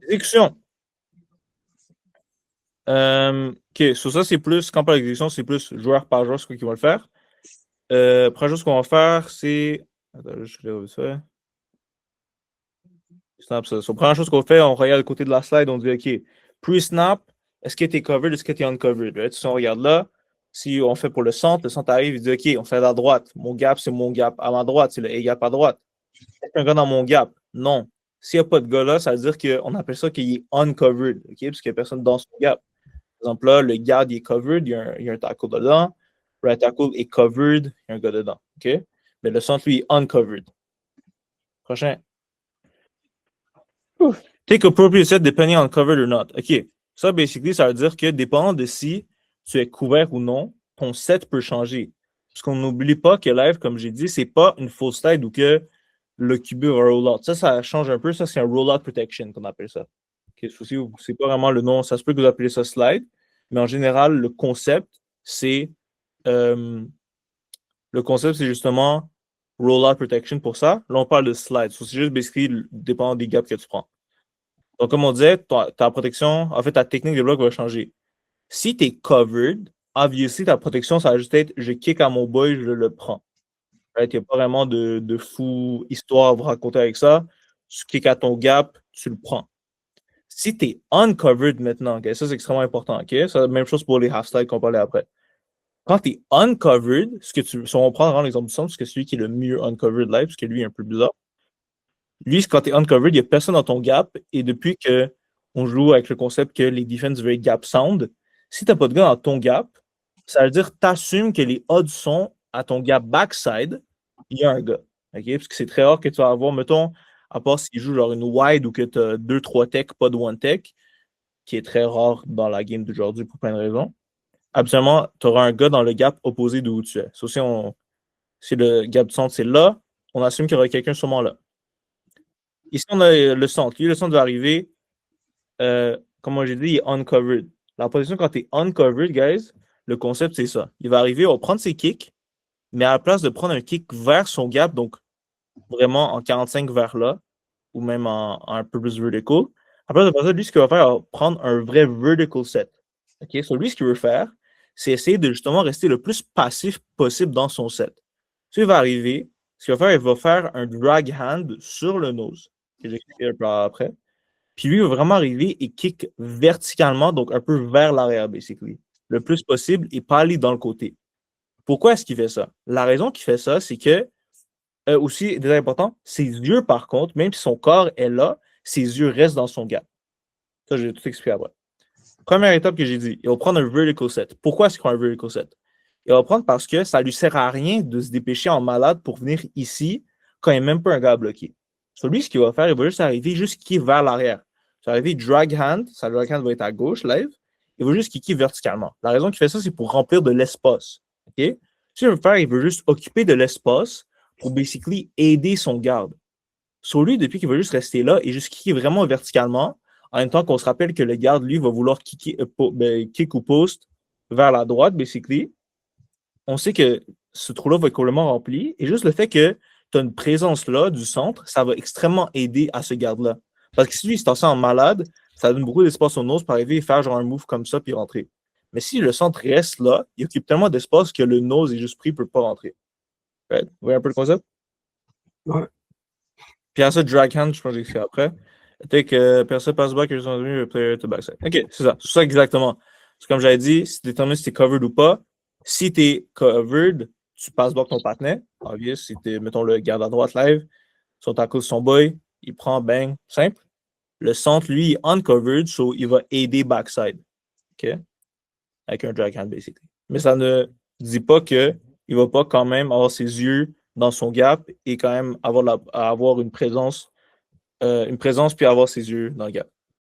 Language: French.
Exécution. OK, sur ça, c'est plus, quand on parle d'exécution, c'est plus joueur par joueur, c'est quoi qu'ils vont le faire. Première chose qu'on va faire, c'est. Attends, je vais ça. Snap ça. So, première chose qu'on fait, on regarde le côté de la slide, on dit OK, pre-snap, est-ce que tu es covered, est-ce que tu es uncovered? Right? Si on regarde là, si on fait pour le centre arrive, il dit OK, on fait à la droite. Mon gap, c'est mon gap. À ma droite, c'est le A-gap à droite. Est-ce qu'il y a un gars dans mon gap? Non. S'il n'y a pas de gars là, ça veut dire qu'on appelle ça qu'il est uncovered, OK? Parce qu'il n'y a personne dans son gap. Par exemple, là, le guard il est covered, il y a un tackle dedans. Right tackle est covered, il y a un gars dedans. OK? Mais le centre, lui, est uncovered. Prochain. Take appropriate set depending on covered or not. OK. Ça, basically, ça veut dire que dépendant de si tu es couvert ou non, ton set peut changer. Parce qu'on n'oublie pas que live, comme j'ai dit, c'est pas une full slide ou que le QB va roll out. Ça change un peu. Ça, c'est un roll-out protection qu'on appelle ça. Okay, c'est pas vraiment le nom. Ça se peut que vous appelez ça slide. Mais en général, euh, le concept, c'est justement roll-out protection pour ça. Là, on parle de slide. So, c'est juste basically dépendant des gaps que tu prends. Donc, comme on disait, ta protection, en fait, ta technique de bloc va changer. Si tu es covered, obviously, ta protection, ça va juste être je kick à mon boy, je le prends. Right? Il n'y a pas vraiment de fou histoire à vous raconter avec ça. Tu kicks à ton gap, tu le prends. Si tu es uncovered maintenant, okay, ça c'est extrêmement important. Okay? C'est la même chose pour les half-slides qu'on parlait après. Quand tu es uncovered, si on prend vraiment l'exemple du centre, parce que c'est celui qui est le mieux uncovered live, parce que lui est un peu bizarre. Lui, quand tu es uncovered, il n'y a personne dans ton gap. Et depuis qu'on joue avec le concept que les defense very gap sound, si tu n'as pas de gars dans ton gap, ça veut dire que tu assumes que les odds sont à ton gap backside, il y a un gars. Okay? Parce que c'est très rare que tu vas avoir, mettons, à part s'il joue genre une wide ou que tu as 2-3 tech, pas de one tech, qui est très rare dans la game d'aujourd'hui pour plein de raisons. Absolument, tu auras un gars dans le gap opposé d'où tu es. So, si le gap du centre, c'est là, on assume qu'il y aura quelqu'un sûrement là. Ici, on a le centre. Lui, le centre va arriver, comme j'ai dit, il est uncovered. La position, quand tu es uncovered, guys, le concept, c'est ça. Il va arriver, on va prendre ses kicks, mais à la place de prendre un kick vers son gap, donc vraiment en 45 vers là, ou même en un peu plus vertical, après de faire ça, lui, ce qu'il va faire, il va prendre un vrai vertical set. OK? So, lui, ce qu'il veut faire, c'est essayer de justement rester le plus passif possible dans son set. So, il va arriver, ce qu'il va faire, il va faire un drag hand sur le nose, que j'expliquerai un peu après. Puis lui, il va vraiment arriver et kick verticalement, donc un peu vers l'arrière, basically. Le plus possible et pas aller dans le côté. Pourquoi est-ce qu'il fait ça? La raison qu'il fait ça, c'est que, aussi, très important, ses yeux, par contre, même si son corps est là, ses yeux restent dans son gap. Ça, je vais tout expliquer après. Première étape que j'ai dit, il va prendre un vertical set. Pourquoi est-ce qu'il prend un vertical set? Il va prendre parce que ça ne lui sert à rien de se dépêcher en malade pour venir ici quand il n'y a même pas un gars bloqué. Sur lui, ce qu'il va faire, il va juste arriver, juste kicker vers l'arrière. Il va arriver drag hand, sa drag hand va être à gauche, live. Il va juste kicker verticalement. La raison qu'il fait ça, c'est pour remplir de l'espace. OK? Ce qu'il veut faire, il veut juste occuper de l'espace pour basically aider son garde. Sur lui, depuis qu'il va juste rester là et juste kicker vraiment verticalement, en même temps qu'on se rappelle que le garde, lui, va vouloir kick ou post vers la droite, basically, on sait que ce trou-là va être complètement rempli. Et juste le fait que tu as une présence là du centre, ça va extrêmement aider à ce garde-là. Parce que si lui, il se tasse en malade, ça donne beaucoup d'espace au nose pour arriver et faire genre un move comme ça puis rentrer. Mais si le centre reste là, il occupe tellement d'espace que le nose est juste pris, il ne peut pas rentrer. Right? Vous voyez un peu le concept? Ouais. Puis à ça, drag hand, je pense que j'ai fait après. Take person pass back, player to backside. OK, c'est ça. C'est ça exactement. C'est comme j'avais dit, si tu détermines si tu es covered ou pas, si tu es covered, tu passes back ton partenaire. Obvious, si tu es, mettons, le garde à droite live, son tackle son boy, il prend bang, simple. Le centre, lui, est uncovered, so il va aider backside. OK? Avec un drag hand, basically. Mais ça ne dit pas qu'il ne va pas quand même avoir ses yeux dans son gap et quand même avoir une présence puis avoir ses yeux dans le gap.